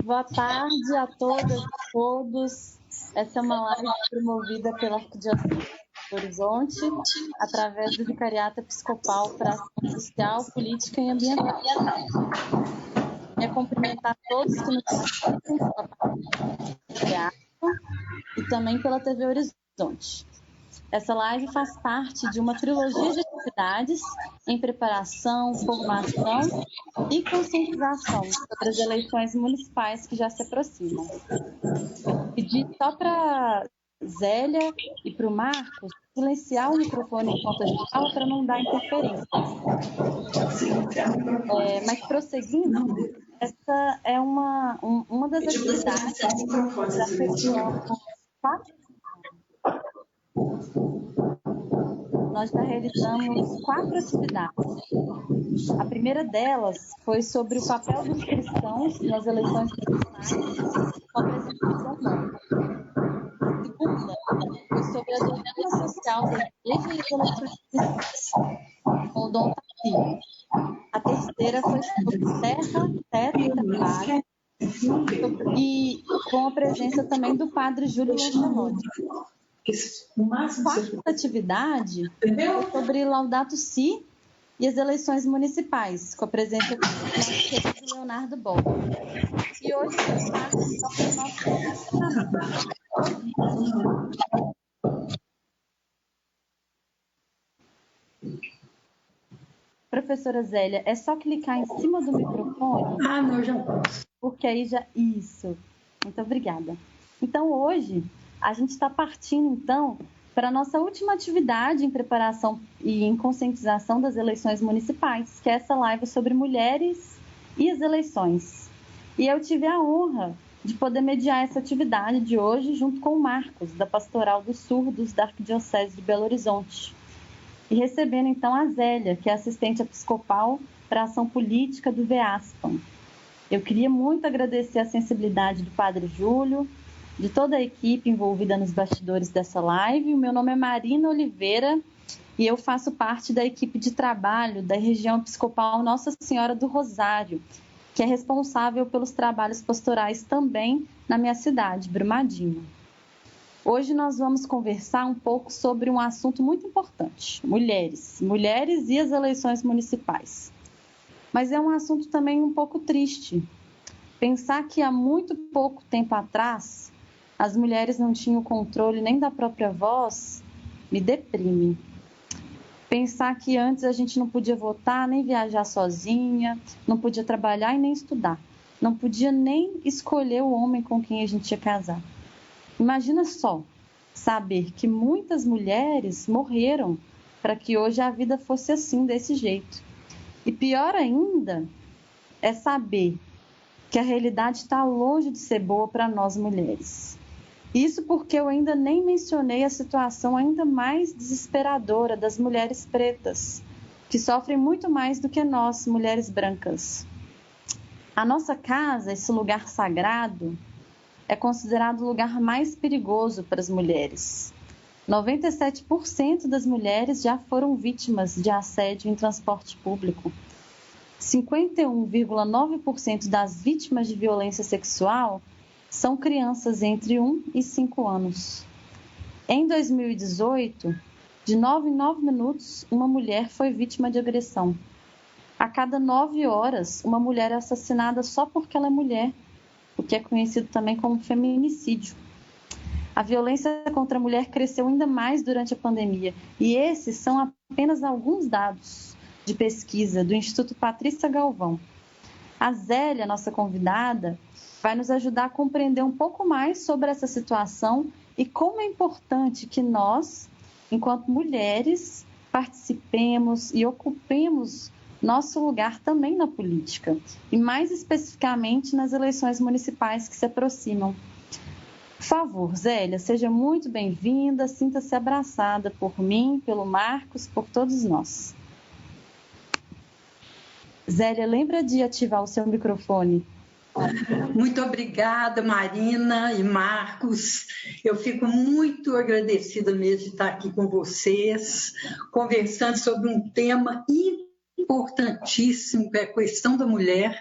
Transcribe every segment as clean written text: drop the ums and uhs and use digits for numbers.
Boa tarde a todas e todos. Essa é uma live promovida pela Arquidiocese de Belo Horizonte, através do Vicariato Episcopal para Ação Social, Política e Ambiental. Quero cumprimentar todos que nos assistem pela Vicariato e também pela TV Horizonte. Essa live faz parte de uma trilogia de atividades em preparação, formação e conscientização sobre as eleições municipais que já se aproximam. Pedi só para Zélia e para o Marcos silenciar o microfone enquanto a gente fala para não dar interferência. Mas prosseguindo, essa é uma das atividades da região. Nós já realizamos 4 atividades. A primeira delas foi sobre o papel dos cristãos nas eleições municipais, com a apresentação nova. A segunda foi sobre a doutrina social da igreja e as eleições municipais, com o Dom Tarcísio. A terceira foi sobre terra, teto e trabalho, e com a presença também do padre Júlio Lancelotti. A quarta atividade foi sobre Laudato Si e as eleições municipais, com a presença do nosso querido Leonardo Boll. E hoje faz parte então, do nosso posicionamento. Professora Zélia, é só clicar em cima do microfone? Não, já posso. Porque aí já... Isso. Muito obrigada. Então, hoje, a gente está partindo, então, para a nossa última atividade em preparação e em conscientização das eleições municipais, que é essa live sobre mulheres e as eleições. E eu tive a honra de poder mediar essa atividade de hoje junto com o Marcos, da Pastoral dos Surdos da Arquidiocese de Belo Horizonte. E recebendo, então, a Zélia, que é assistente episcopal para a ação política do VEASPAM. Eu queria muito agradecer a sensibilidade do Padre Júlio, de toda a equipe envolvida nos bastidores dessa live. O meu nome é Marina Oliveira e eu faço parte da equipe de trabalho da região episcopal Nossa Senhora do Rosário, que é responsável pelos trabalhos pastorais também na minha cidade, Brumadinho. Hoje nós vamos conversar um pouco sobre um assunto muito importante, mulheres e as eleições municipais. Mas é um assunto também um pouco triste. Pensar que há muito pouco tempo atrás as mulheres não tinham controle nem da própria voz me deprime. Pensar que antes a gente não podia votar, nem viajar sozinha, não podia trabalhar e nem estudar. Não podia nem escolher o homem com quem a gente ia casar. Imagina só, saber que muitas mulheres morreram para que hoje a vida fosse assim, desse jeito. E pior ainda é saber que a realidade está longe de ser boa para nós mulheres. Isso porque eu ainda nem mencionei a situação ainda mais desesperadora das mulheres pretas, que sofrem muito mais do que nós, mulheres brancas. A nossa casa, esse lugar sagrado, é considerado o lugar mais perigoso para as mulheres. 97% das mulheres já foram vítimas de assédio em transporte público. 51,9% das vítimas de violência sexual são crianças entre 1 e 5 anos. Em 2018, de 9 em 9 minutos, uma mulher foi vítima de agressão. A cada 9 horas, uma mulher é assassinada só porque ela é mulher, o que é conhecido também como feminicídio. A violência contra a mulher cresceu ainda mais durante a pandemia, e esses são apenas alguns dados de pesquisa do Instituto Patrícia Galvão. A Zélia, nossa convidada, vai nos ajudar a compreender um pouco mais sobre essa situação e como é importante que nós, enquanto mulheres, participemos e ocupemos nosso lugar também na política, e mais especificamente nas eleições municipais que se aproximam. Por favor, Zélia, seja muito bem-vinda, sinta-se abraçada por mim, pelo Marcos, por todos nós. Zélia, lembra de ativar o seu microfone? Muito obrigada, Marina e Marcos. Eu fico muito agradecida mesmo de estar aqui com vocês, conversando sobre um tema importantíssimo, que é a questão da mulher,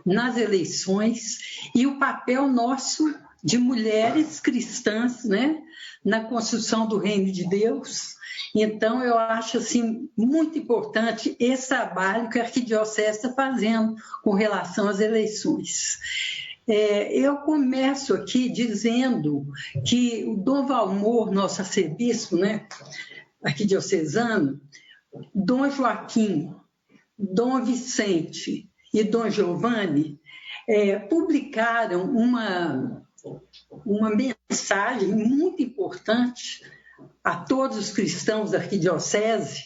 nas eleições e o papel nosso de mulheres cristãs, né, na construção do reino de Deus. Então, eu acho assim, muito importante esse trabalho que a Arquidiocese está fazendo com relação às eleições. Eu começo aqui dizendo que o Dom Valmor, nosso arcebispo, né, arquidiocesano, Dom Joaquim, Dom Vicente e Dom Giovanni publicaram uma mensagem muito importante a todos os cristãos da arquidiocese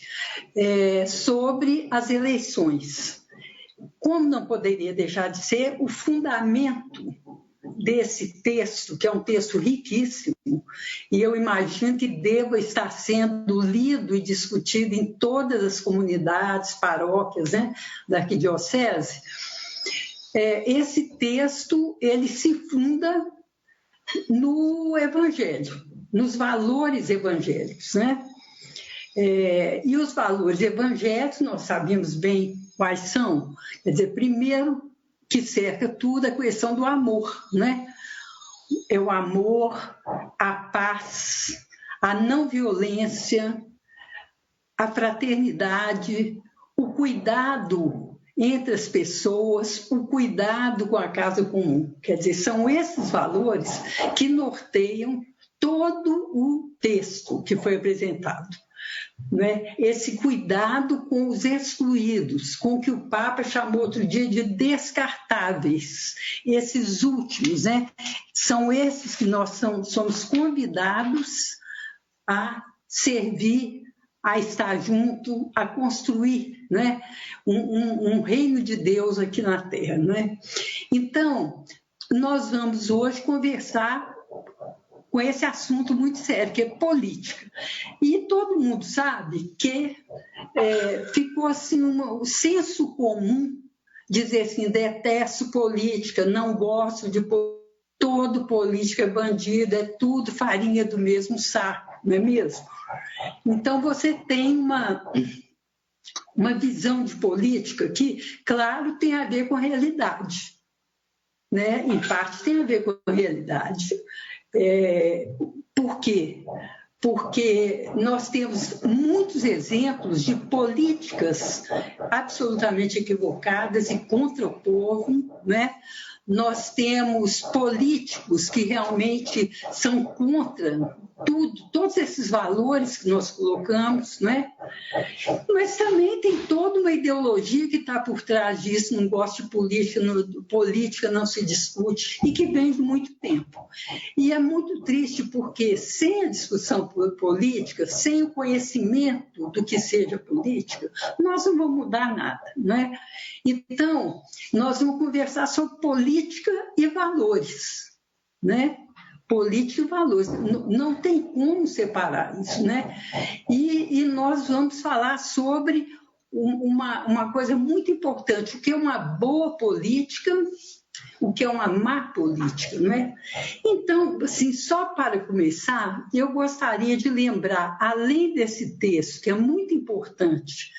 sobre as eleições. Como não poderia deixar de ser, o fundamento desse texto, que é um texto riquíssimo, e eu imagino que deva estar sendo lido e discutido em todas as comunidades, paróquias, né, da arquidiocese, esse texto ele se funda no Evangelho, nos valores evangélicos, né? E os valores evangélicos, nós sabemos bem quais são. Quer dizer, primeiro, que cerca tudo a questão do amor, né? É o amor, a paz, a não violência, a fraternidade, o cuidado entre as pessoas, o cuidado com a casa comum. Quer dizer, são esses valores que norteiam todo o texto que foi apresentado. Né? Esse cuidado com os excluídos, com o que o Papa chamou outro dia de descartáveis. Esses últimos, né? São esses que nós somos convidados a servir, a estar junto, a construir, né, um reino de Deus aqui na Terra. Né? Então, nós vamos hoje conversar com esse assunto muito sério, que é política. E todo mundo sabe que ficou assim um senso comum dizer assim, detesto política, não gosto de todo político é bandido, é tudo farinha do mesmo saco, não é mesmo? Então, você tem uma visão de política que, claro, tem a ver com a realidade. Né? Em parte tem a ver com a realidade. Por quê? Porque nós temos muitos exemplos de políticas absolutamente equivocadas e contra o povo, né? Nós temos políticos que realmente são contra tudo, todos esses valores que nós colocamos, né? Mas também tem toda uma ideologia que está por trás disso, não gosto de política não se discute, e que vem de muito tempo. E é muito triste porque sem a discussão política, sem o conhecimento do que seja política, nós não vamos mudar nada, né? Então, nós vamos conversar sobre política e valores, né? Política e valores, não tem como separar isso, né? E nós vamos falar sobre uma coisa muito importante, o que é uma boa política, o que é uma má política, né? Então, assim, só para começar, eu gostaria de lembrar, além desse texto, que é muito importante,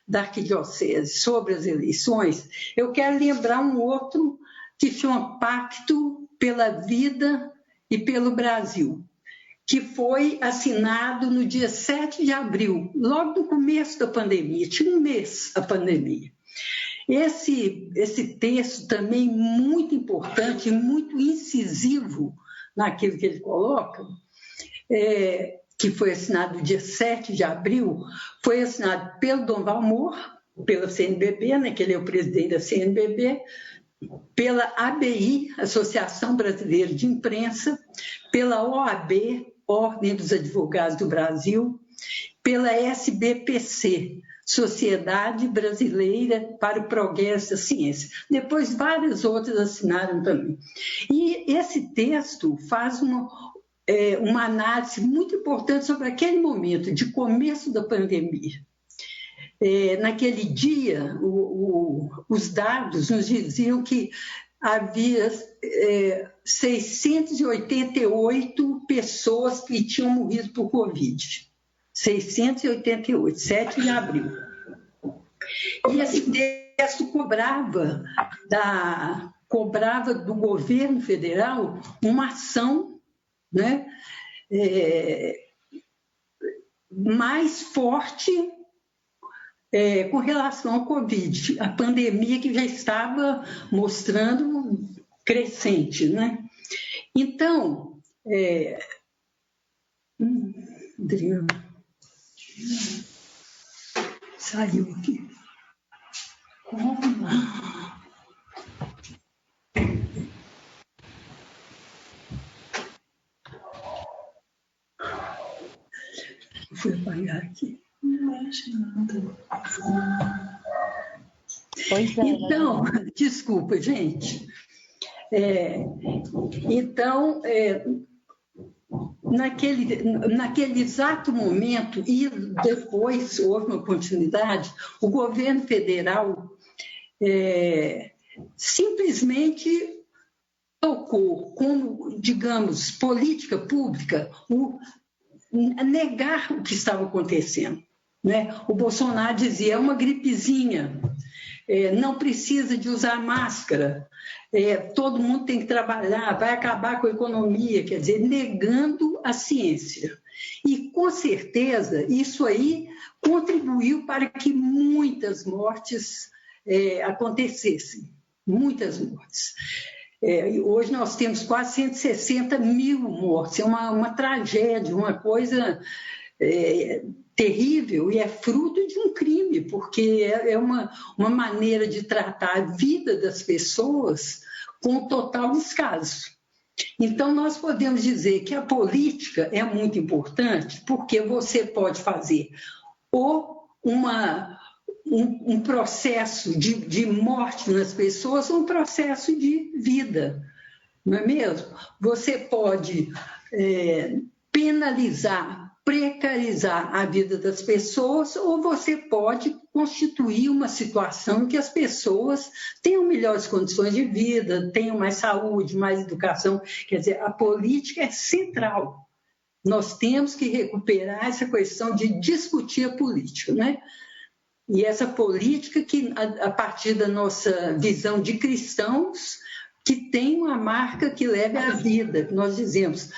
da Arquidiocese sobre as eleições, eu quero lembrar um outro que chama Pacto pela Vida e pelo Brasil, que foi assinado no dia 7 de abril, logo no começo da pandemia, tinha um mês a pandemia. Esse texto também muito importante, muito incisivo naquilo que ele coloca, que foi assinado no dia 7 de abril, foi assinado pelo Dom Valmor, pela CNBB, né, que ele é o presidente da CNBB, pela ABI, Associação Brasileira de Imprensa, pela OAB, Ordem dos Advogados do Brasil, pela SBPC, Sociedade Brasileira para o Progresso da Ciência. Depois, várias outras assinaram também. E esse texto faz uma análise muito importante sobre aquele momento de começo da pandemia. Naquele dia, os dados nos diziam que havia 688 pessoas que tinham morrido por Covid. 688, 7 de abril. E esse Exército cobrava do governo federal uma ação, né, mais forte com relação ao Covid, a pandemia que já estava mostrando crescente, né? Então, Adriana, saiu aqui. Como? Fui apagar aqui. Não acho nada. Então, desculpa, gente. Então, naquele exato momento, e depois houve uma continuidade, o governo federal simplesmente tocou como, digamos, política pública negar o que estava acontecendo, né? O Bolsonaro dizia, é uma gripezinha, não precisa de usar máscara, todo mundo tem que trabalhar, vai acabar com a economia, quer dizer, negando a ciência. E, com certeza, isso aí contribuiu para que muitas mortes acontecessem, muitas mortes. Hoje nós temos quase 160 mil mortes, é uma tragédia, uma coisa terrível, e é fruto de um crime, porque é uma maneira de tratar a vida das pessoas com total descaso. Então, nós podemos dizer que a política é muito importante, porque você pode fazer ou um processo de morte nas pessoas, um processo de vida, não é mesmo? Você pode penalizar, precarizar a vida das pessoas, ou você pode constituir uma situação em que as pessoas tenham melhores condições de vida, tenham mais saúde, mais educação. Quer dizer, a política é central. Nós temos que recuperar essa questão de discutir a política, né? E essa política que, a partir da nossa visão de cristãos, que tem uma marca que leve à vida. Nós dizemos,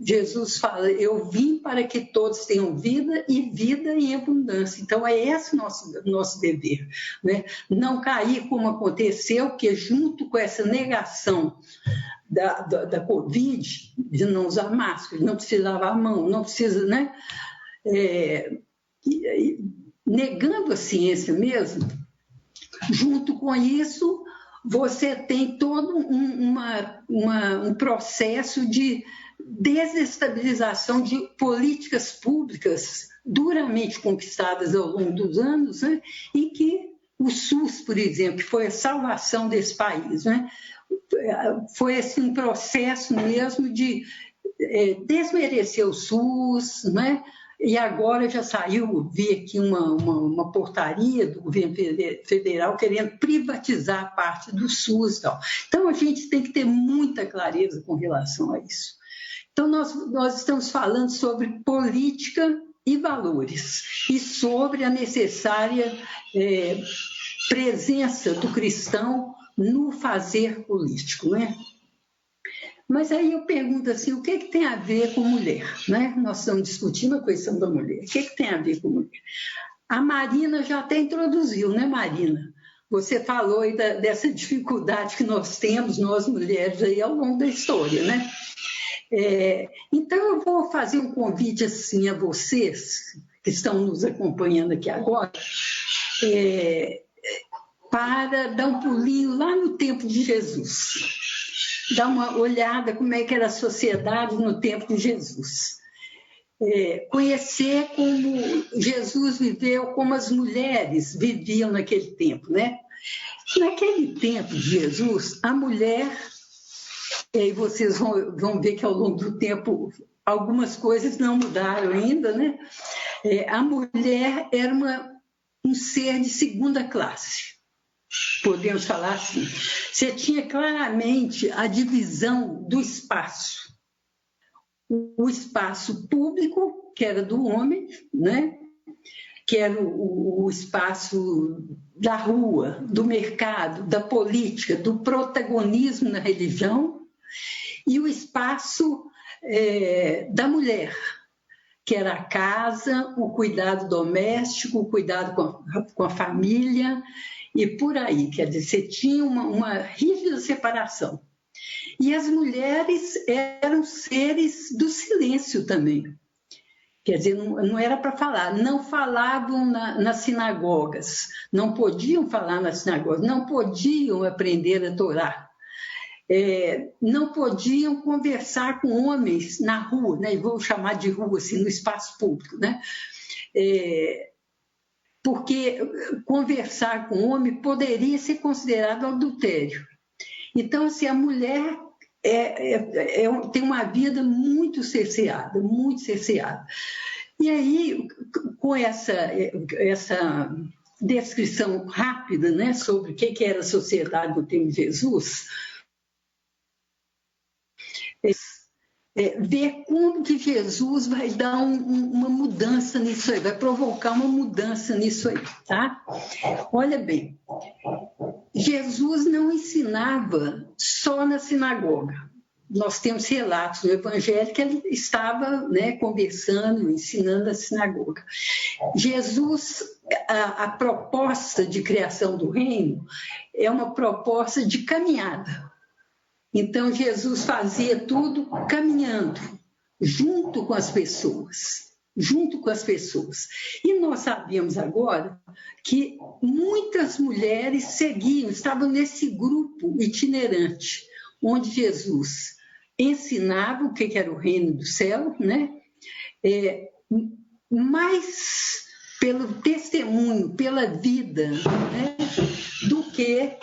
Jesus fala, eu vim para que todos tenham vida e vida em abundância. Então, é esse nosso dever, né? Não cair como aconteceu, que junto com essa negação da Covid, de não usar máscara, não precisa lavar a mão, não precisa, né? Negando a ciência mesmo, junto com isso, você tem todo um processo de desestabilização de políticas públicas duramente conquistadas ao longo dos anos, né? E que o SUS, por exemplo, que foi a salvação desse país, né? Foi assim, um processo mesmo de desmerecer o SUS, né? E agora já saiu, vi aqui uma portaria do governo federal querendo privatizar parte do SUS e tal. Então, a gente tem que ter muita clareza com relação a isso. Então, nós estamos falando sobre política e valores, e sobre a necessária presença do cristão no fazer político, né? Mas aí eu pergunto assim, o que tem a ver com mulher? Né? Nós estamos discutindo a questão da mulher. O que tem a ver com mulher? A Marina já até introduziu, né, Marina? Você falou aí dessa dificuldade que nós temos, nós mulheres, aí ao longo da história, né? Então, eu vou fazer um convite assim a vocês, que estão nos acompanhando aqui agora, para dar um pulinho lá no tempo de Jesus. Dar uma olhada como é que era a sociedade no tempo de Jesus. Conhecer como Jesus viveu, como as mulheres viviam naquele tempo, né? Naquele tempo de Jesus, a mulher, e vocês vão ver que ao longo do tempo algumas coisas não mudaram ainda, né? A mulher era um ser de segunda classe. Podemos falar assim. Você tinha claramente a divisão do espaço. O espaço público, que era do homem, né? Que era o espaço da rua, do mercado, da política, do protagonismo na religião, e o espaço da mulher, que era a casa, o cuidado doméstico, o cuidado com a família, e por aí. Quer dizer, você tinha uma rígida separação. E as mulheres eram seres do silêncio também. Quer dizer, não era para falar, não falavam nas sinagogas, não podiam falar nas sinagogas, não podiam aprender a Torá, não podiam conversar com homens na rua, né? E vou chamar de rua, assim, no espaço público, né? Porque conversar com homem poderia ser considerado adultério. Então, assim, a mulher tem uma vida muito cerceada, muito cerceada. E aí, com essa descrição rápida, né, sobre o que era a sociedade do tempo de Jesus, ver como que Jesus vai dar uma mudança nisso aí, vai provocar uma mudança nisso aí, tá? Olha bem, Jesus não ensinava só na sinagoga. Nós temos relatos no Evangelho que ele estava, né, conversando, ensinando na sinagoga. Jesus, a proposta de criação do reino é uma proposta de caminhada. Então, Jesus fazia tudo caminhando, junto com as pessoas, junto com as pessoas. E nós sabemos agora que muitas mulheres seguiam, estavam nesse grupo itinerante, onde Jesus ensinava o que era o reino do céu, né? Mais pelo testemunho, pela vida, né? Do que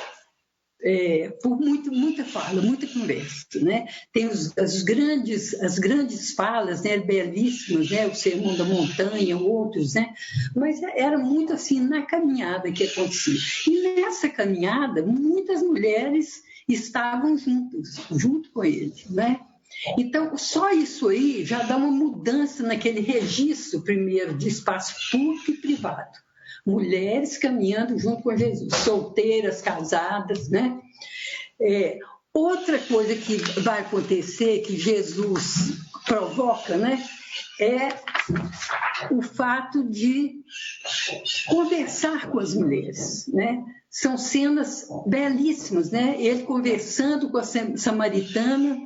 por muita fala, muita conversa, né? Tem as grandes falas, né, belíssimas, né, o Sermão da Montanha, outros, né? Mas era muito assim na caminhada que acontecia. E nessa caminhada, muitas mulheres estavam junto com ele, né? Então, só isso aí já dá uma mudança naquele registro, primeiro, de espaço público e privado. Mulheres caminhando junto com Jesus, solteiras, casadas, né? Outra coisa que vai acontecer, que Jesus provoca, né? É o fato de conversar com as mulheres, né? São cenas belíssimas, né? Ele conversando com a samaritana,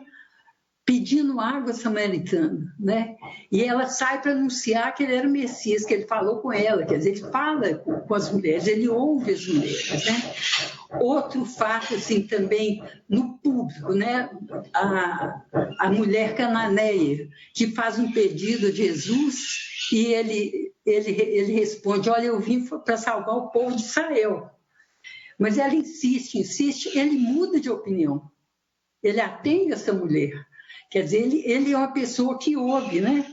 pedindo água samaritana, né? E ela sai para anunciar que ele era o Messias, que ele falou com ela, quer dizer, ele fala com as mulheres, ele ouve as mulheres, né? Outro fato, assim, também no público, né? A mulher cananeia, que faz um pedido a Jesus e ele responde, olha, eu vim para salvar o povo de Israel. Mas ela insiste, ele muda de opinião. Ele atende essa mulher. Quer dizer, ele é uma pessoa que ouve, né?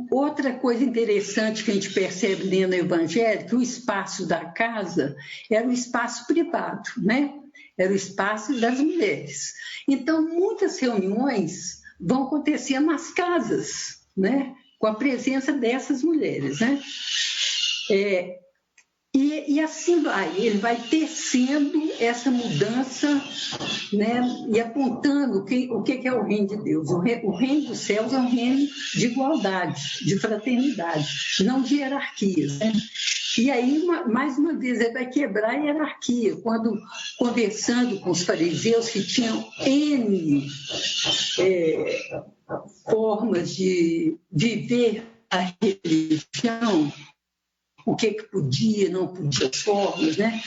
Outra coisa interessante que a gente percebe lendo o Evangelho, que o espaço da casa era um espaço privado, né? Era o espaço das mulheres. Então, muitas reuniões vão acontecer nas casas, né? Com a presença dessas mulheres, né? E assim vai, ele vai tecendo essa mudança, né, e apontando o que é o reino de Deus. O reino dos céus é um reino de igualdade, de fraternidade, não de hierarquias, né? E aí, mais uma vez, ele vai quebrar a hierarquia, quando conversando com os fariseus que tinham N formas de viver a religião, o que podia, não podia, formas, né?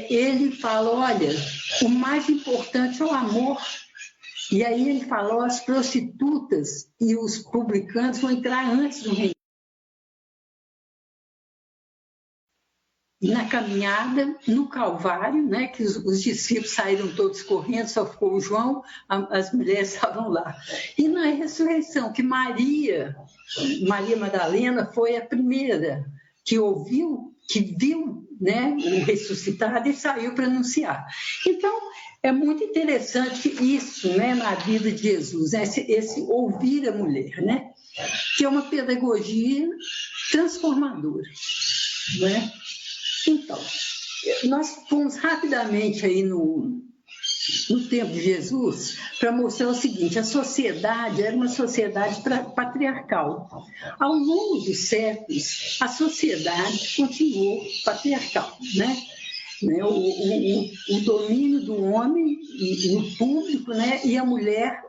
Ele fala, olha, o mais importante é o amor. E aí ele falou, as prostitutas e os publicanos vão entrar antes do reino. E na caminhada, no Calvário, né, que os discípulos saíram todos correndo, só ficou o João, as mulheres estavam lá. E na ressurreição, que Maria Madalena foi a primeira que ouviu, que viu, né, o ressuscitado e saiu para anunciar. Então, é muito interessante isso, né, na vida de Jesus, esse ouvir a mulher, né, que é uma pedagogia transformadora. né? Então, nós fomos rapidamente aí no tempo de Jesus para mostrar o seguinte: a sociedade era uma sociedade patriarcal. Ao longo dos séculos, a sociedade continuou patriarcal, né? O domínio do homem no público, né? E a mulher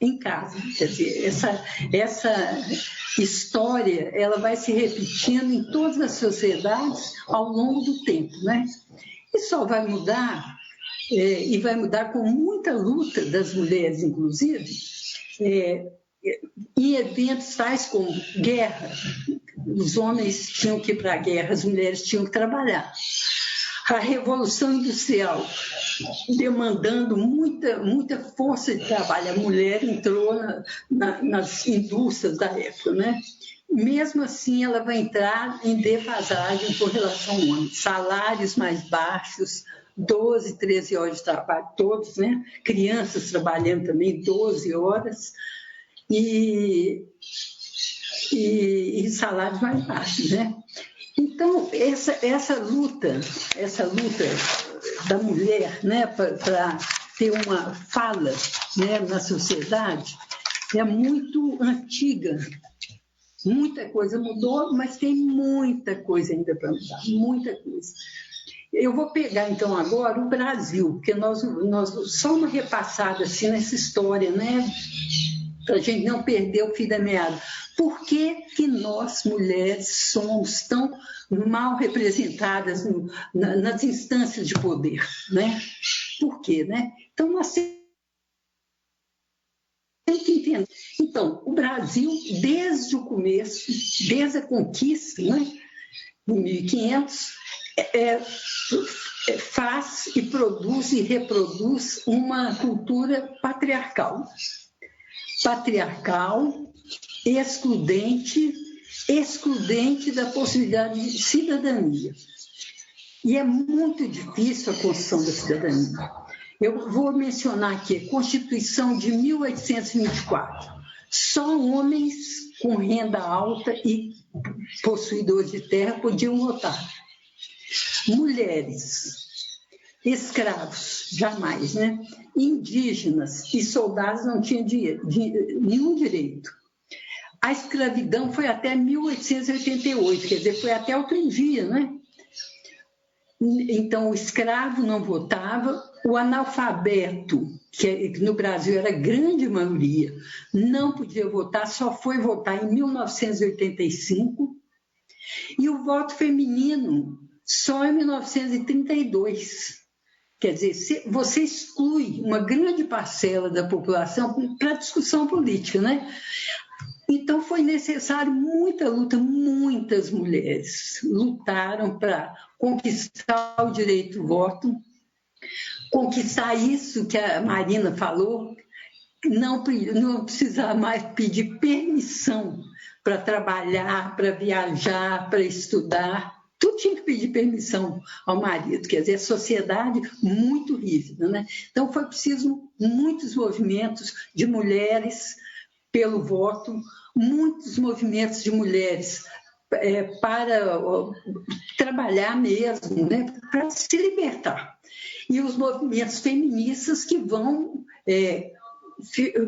em casa. Quer dizer, essa história ela vai se repetindo em todas as sociedades ao longo do tempo, né? E só vai mudar, e vai mudar com muita luta das mulheres, inclusive, em eventos tais como guerra. Os homens tinham que ir para a guerra, as mulheres tinham que trabalhar. A Revolução Industrial, demandando muita força de trabalho. A mulher entrou nas indústrias da época, né? Mesmo assim, ela vai entrar em defasagem com relação ao homem. Salários mais baixos, 12, 13 horas de trabalho, todos, né? Crianças trabalhando também 12 horas e salários mais baixos, né? Então, essa luta da mulher, né, para ter uma fala, né, na sociedade é muito antiga. Muita coisa mudou, mas tem muita coisa ainda para mudar, muita coisa. Eu vou pegar, então, agora o Brasil, porque nós só uma repassada assim, nessa história, né, para a gente não perder o fio da meada. Por que nós, mulheres, somos tão mal representadas nas instâncias de poder, né? Por quê, né? Então, nós temos que entender. Então, o Brasil, desde o começo, desde a conquista, né, em 1500, faz e produz e reproduz uma cultura patriarcal. Patriarcal, excludente da possibilidade de cidadania. E é muito difícil a construção da cidadania. Eu vou mencionar aqui a Constituição de 1824. Só homens com renda alta e possuidores de terra podiam votar. Mulheres, escravos, jamais, né? Indígenas e soldados não tinham nenhum direito. A escravidão foi até 1888, quer dizer, foi até outro dia, né? Então, o escravo não votava, o analfabeto, que no Brasil era a grande maioria, não podia votar, só foi votar em 1985, e o voto feminino só em 1932. Quer dizer, você exclui uma grande parcela da população para a discussão política, né? Então, foi necessário muita luta, muitas mulheres lutaram para conquistar o direito ao voto, conquistar isso que a Marina falou, não precisar mais pedir permissão para trabalhar, para viajar, para estudar. Tudo tinha que pedir permissão ao marido, quer dizer, a sociedade muito rígida, né? Então, foi preciso muitos movimentos de mulheres pelo voto, muitos movimentos de mulheres para trabalhar mesmo, né, para se libertar. E os movimentos feministas que vão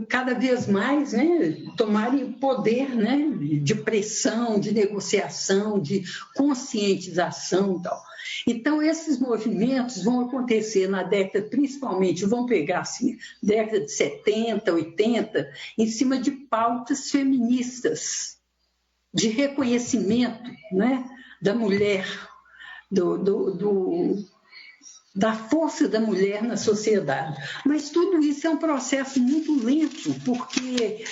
cada vez mais, né, tomarem poder, né, de pressão, de negociação, de conscientização e tal. Então, esses movimentos vão acontecer na década, principalmente, vão pegar assim, década de 70, 80, em cima de pautas feministas, de reconhecimento, né, da mulher, da força da mulher na sociedade. Mas tudo isso é um processo muito lento, porque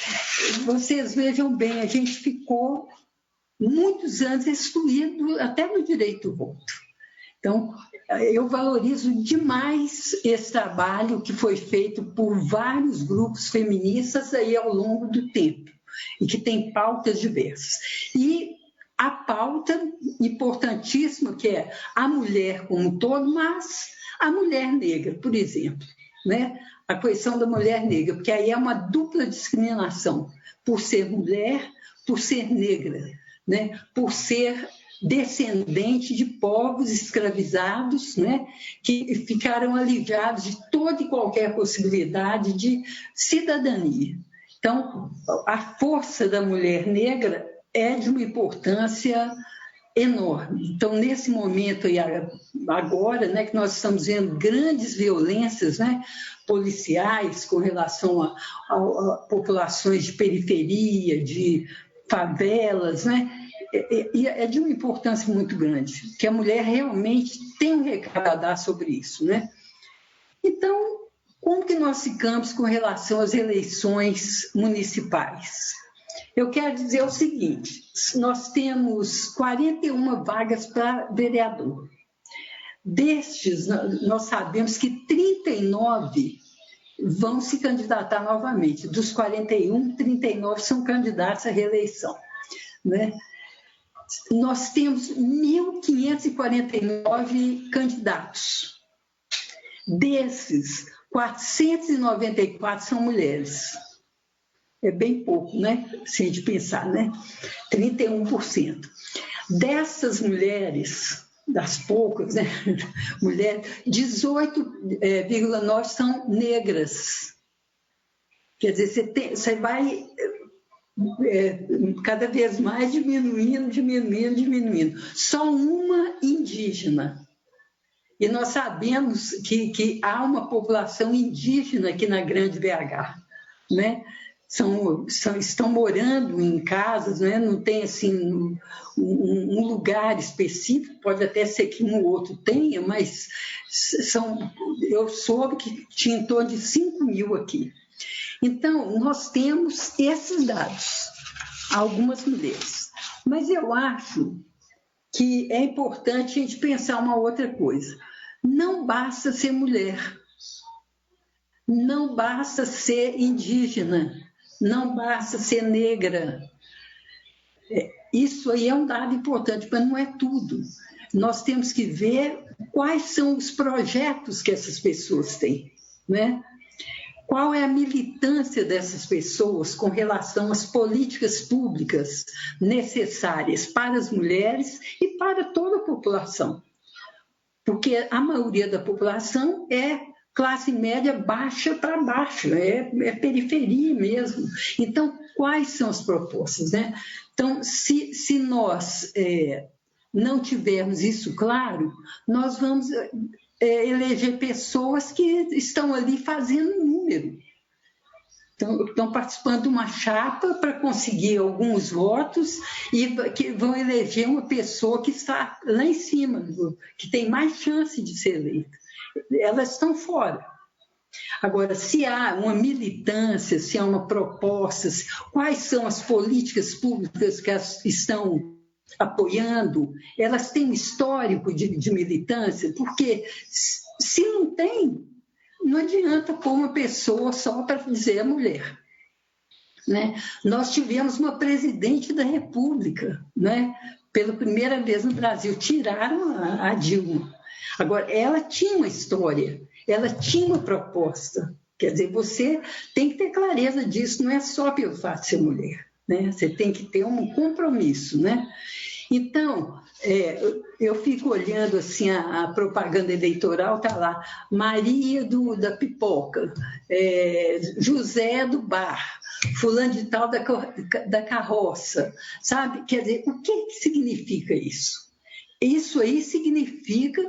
vocês vejam bem, a gente ficou muitos anos excluído até no direito ao voto. Então, eu valorizo demais esse trabalho que foi feito por vários grupos feministas aí ao longo do tempo, e que tem pautas diversas. E a pauta importantíssima, que é a mulher como um todo, mas a mulher negra, por exemplo, né? A questão da mulher negra, porque aí é uma dupla discriminação, por ser mulher, por ser negra, né? Por ser descendente de povos escravizados, né, que ficaram aliviados de toda e qualquer possibilidade de cidadania. Então, a força da mulher negra é de uma importância enorme. Então, nesse momento e agora, né, que nós estamos vendo grandes violências, né, policiais com relação a populações de periferia, de favelas, né, é de uma importância muito grande, que a mulher realmente tem um recado a dar sobre isso, né? Então, como que nós ficamos com relação às eleições municipais? Eu quero dizer o seguinte, nós temos 41 vagas para vereador. Destes, nós sabemos que 39 vão se candidatar novamente. Dos 41, 39 são candidatos à reeleição, né? Nós temos 1.549 candidatos. Desses, 494 são mulheres. É bem pouco, né? Se a gente pensar, né? 31%. Dessas mulheres, das poucas, né? Mulheres, 18,9% são negras. Quer dizer, você vai cada vez mais diminuindo. Só uma indígena. E nós sabemos que há uma população indígena aqui na Grande BH, né? Estão morando em casas, né? Não tem assim um lugar específico, pode até ser que um ou outro tenha, mas eu soube que tinha em torno de 5.000 aqui. Então, nós temos esses dados, algumas mulheres. Mas eu acho que é importante a gente pensar uma outra coisa. Não basta ser mulher, não basta ser indígena, não basta ser negra. Isso aí é um dado importante, mas não é tudo. Nós temos que ver quais são os projetos que essas pessoas têm, né? Qual é a militância dessas pessoas com relação às políticas públicas necessárias para as mulheres e para toda a população? Porque a maioria da população é classe média baixa para baixo, é periferia mesmo. Então, quais são as propostas, né? Então, se nós não tivermos isso claro, nós vamos eleger pessoas que estão ali fazendo número. Então, estão participando de uma chapa para conseguir alguns votos e que vão eleger uma pessoa que está lá em cima, que tem mais chance de ser eleita. Elas estão fora. Agora, se há uma militância, se há uma proposta, quais são as políticas públicas que elas estão apoiando, elas têm um histórico de militância, porque se não tem, não adianta pôr uma pessoa só para dizer a mulher, né? Nós tivemos uma presidente da República, né? Pela primeira vez no Brasil, tiraram a Dilma. Agora, ela tinha uma história, ela tinha uma proposta. Quer dizer, você tem que ter clareza disso, não é só pelo fato de ser mulher, né? Você tem que ter um compromisso, né? Então, eu fico olhando assim a propaganda eleitoral, está lá, Maria da Pipoca, José do Bar, fulano de tal da carroça, sabe? Quer dizer, o que significa isso? Isso aí significa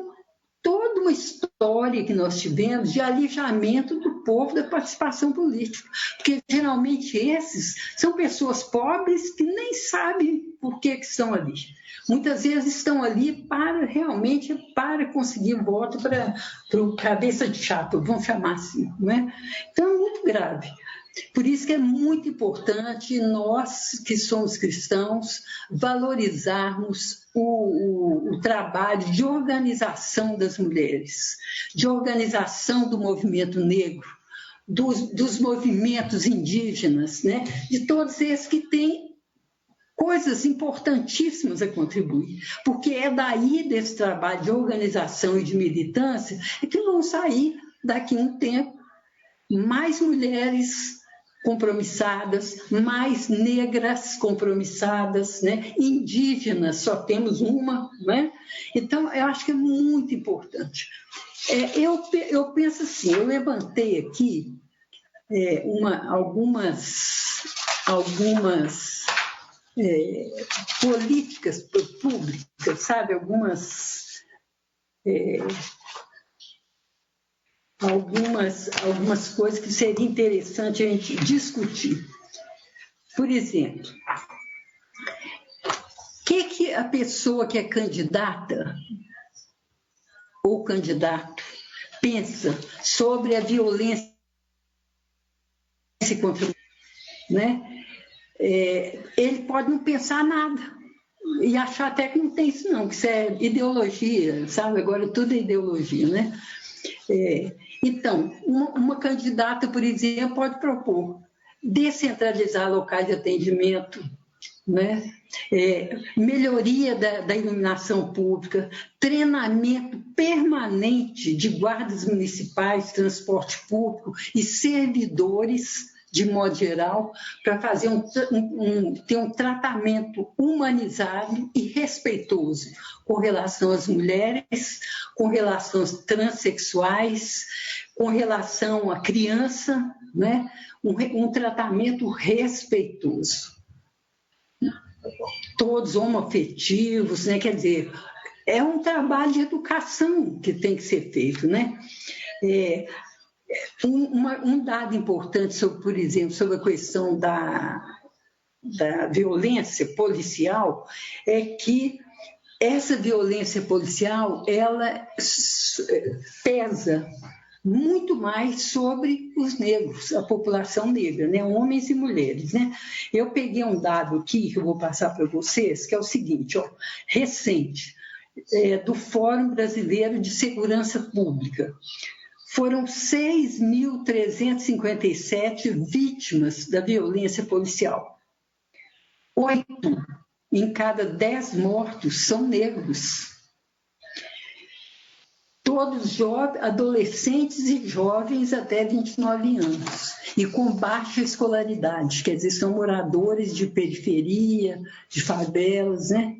toda uma história que nós tivemos de alijamento do povo da participação política, porque geralmente esses são pessoas pobres que nem sabem por que estão ali. Muitas vezes estão ali realmente para conseguir voto para o cabeça de chapa, vamos chamar assim, não é? Então é muito grave. Por isso que é muito importante nós, que somos cristãos, valorizarmos o trabalho de organização das mulheres, de organização do movimento negro, dos movimentos indígenas, né? De todos esses que têm coisas importantíssimas a contribuir, porque é daí desse trabalho de organização e de militância que vão sair daqui a um tempo mais mulheres compromissadas, mais negras compromissadas, né? Indígenas, só temos uma, né? Então, eu acho que é muito importante. Eu penso assim, eu levantei aqui algumas políticas públicas, sabe? Algumas coisas que seria interessante a gente discutir. Por exemplo, o que a pessoa que é candidata ou candidato pensa sobre a violência contra a mulher, né? Ele pode não pensar nada e achar até que não tem isso não, que isso é ideologia, sabe? Agora tudo é ideologia, né? Então, uma candidata, por exemplo, pode propor descentralizar locais de atendimento, né? Melhoria da iluminação pública, treinamento permanente de guardas municipais, transporte público e servidores, de modo geral, para fazer ter um tratamento humanizado e respeitoso com relação às mulheres, com relação aos transexuais, com relação à criança, né? Um tratamento respeitoso. Todos homoafetivos, né? Quer dizer, é um trabalho de educação que tem que ser feito, né? Um dado importante, por exemplo, sobre a questão da violência policial é que essa violência policial, ela pesa muito mais sobre os negros, a população negra, né? Homens e mulheres, né? Eu peguei um dado aqui que eu vou passar para vocês, que é o seguinte, ó, recente, do Fórum Brasileiro de Segurança Pública. Foram 6.357 vítimas da violência policial. 8 em cada 10 mortos são negros. Todos adolescentes e jovens até 29 anos. E com baixa escolaridade, quer dizer, são moradores de periferia, de favelas, né?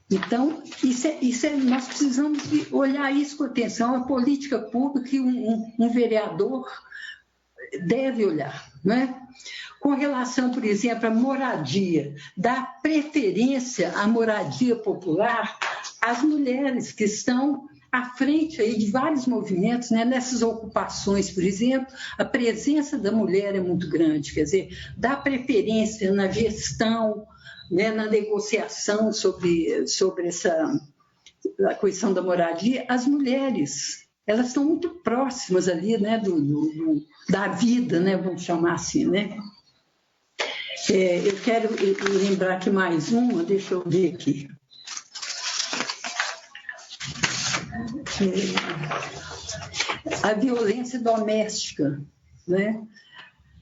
Então, nós precisamos olhar isso com atenção, a política pública que um vereador deve olhar, né? Com relação, por exemplo, à moradia, dar preferência à moradia popular às mulheres que estão à frente aí de vários movimentos, né? Nessas ocupações, por exemplo, a presença da mulher é muito grande, quer dizer, dar preferência na gestão, né, na negociação sobre a questão da moradia, as mulheres, elas estão muito próximas ali, né, da vida, né, vamos chamar assim, né? Eu quero lembrar aqui mais uma, deixa eu ver aqui. A violência doméstica, né,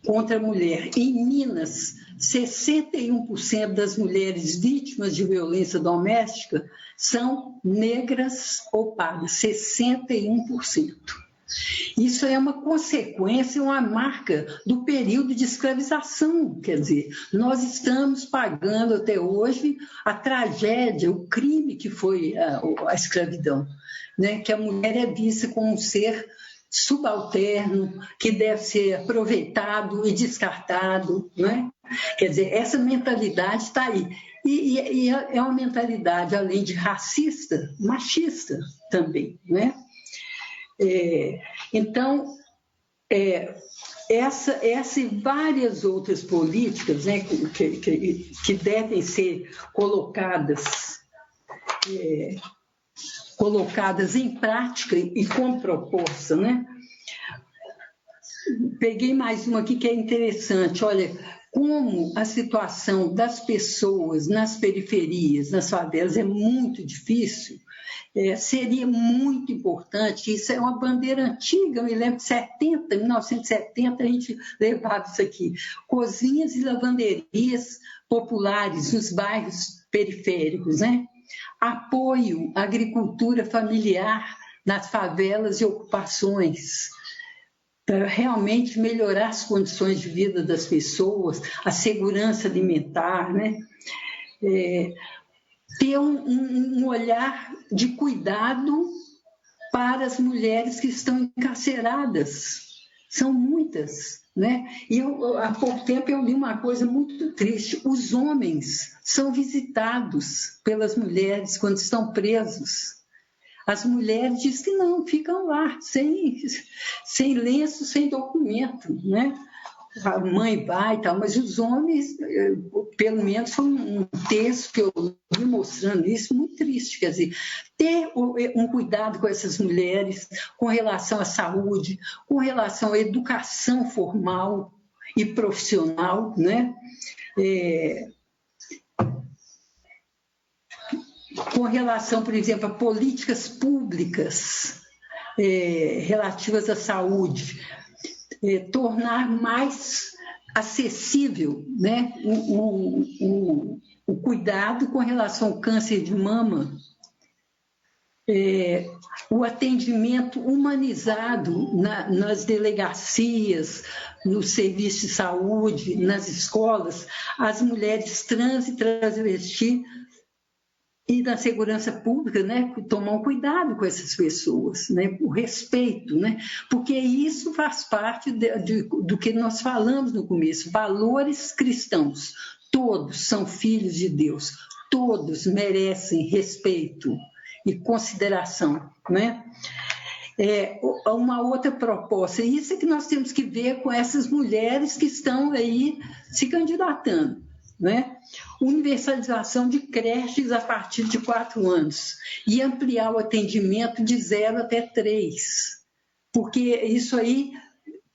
contra a mulher. Em Minas, 61% das mulheres vítimas de violência doméstica são negras ou pardas, 61%. Isso é uma consequência, uma marca do período de escravização, quer dizer, nós estamos pagando até hoje a tragédia, o crime que foi a escravidão, né? Que a mulher é vista como um ser subalterno, que deve ser aproveitado e descartado, né? Quer dizer, essa mentalidade está aí. E é uma mentalidade, além de racista, machista também, né? Então, essa e várias outras políticas, né, que devem ser colocadas em prática e com proposta, né? Peguei mais uma aqui que é interessante. Olha, como a situação das pessoas nas periferias, nas favelas, é muito difícil. Seria muito importante, isso é uma bandeira antiga, eu me lembro de 1970, a gente levava isso aqui, cozinhas e lavanderias populares nos bairros periféricos, né? Apoio à agricultura familiar nas favelas e ocupações, para realmente melhorar as condições de vida das pessoas, a segurança alimentar, né? Ter um olhar de cuidado para as mulheres que estão encarceradas. São muitas, né? E há pouco tempo eu li uma coisa muito triste. Os homens são visitados pelas mulheres quando estão presos. As mulheres dizem que não, ficam lá, sem lenço, sem documento, né? A mãe vai e tal, mas os homens, pelo menos foi um texto que eu li mostrando isso, muito triste, quer dizer, ter um cuidado com essas mulheres, com relação à saúde, com relação à educação formal e profissional, né? Com relação, por exemplo, a políticas públicas relativas à saúde, tornar mais acessível, né, o cuidado com relação ao câncer de mama, o atendimento humanizado nas delegacias, no serviço de saúde, nas escolas, as mulheres trans e transvesti, e na segurança pública, né, tomar um cuidado com essas pessoas, né, o respeito, né, porque isso faz parte do que nós falamos no começo, valores cristãos. Todos são filhos de Deus, todos merecem respeito e consideração, né? Uma outra proposta, isso é que nós temos que ver com essas mulheres que estão aí se candidatando, né? Universalização de creches a partir de 4 anos e ampliar o atendimento de 0 até 3, porque isso aí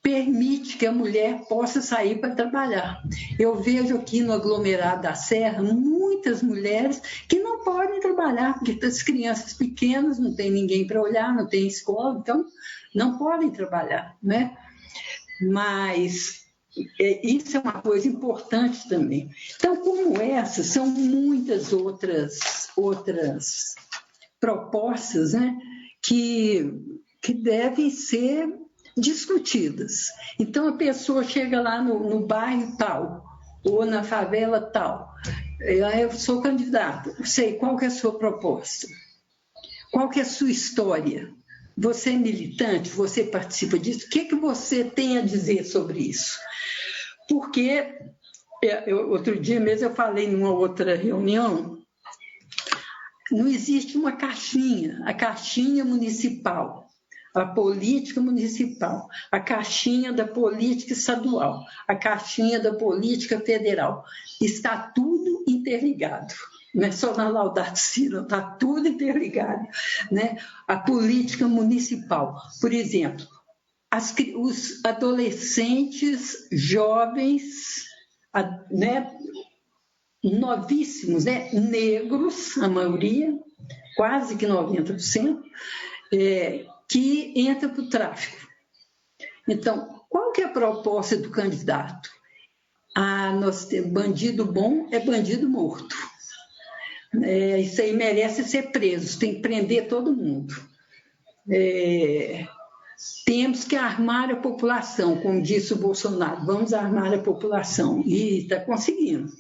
permite que a mulher possa sair para trabalhar. Eu vejo aqui no aglomerado da Serra muitas mulheres que não podem trabalhar, porque as crianças pequenas, não tem ninguém para olhar, não tem escola, então não podem trabalhar, né? Mas isso é uma coisa importante também. Então, como essas, são muitas outras propostas, né, que devem ser discutidas. Então, a pessoa chega lá no bairro tal, ou na favela tal, eu sou candidata, sei qual que é a sua proposta, qual que é a sua história, você é militante, você participa disso, o que você tem a dizer sobre isso? Porque, outro dia mesmo eu falei numa outra reunião, não existe uma caixinha, a caixinha municipal, a política municipal, a caixinha da política estadual, a caixinha da política federal. Está tudo interligado. Não é só na Laudato Si, está tudo interligado, né? A política municipal, por exemplo, os adolescentes jovens, né, novíssimos, né, negros, a maioria, quase que 90%, que entra para o tráfico. Então, qual que é a proposta do candidato? Nós temos bandido bom é bandido morto. Isso aí merece ser preso, tem que prender todo mundo. Temos que armar a população, como disse o Bolsonaro, vamos armar a população, e está conseguindo.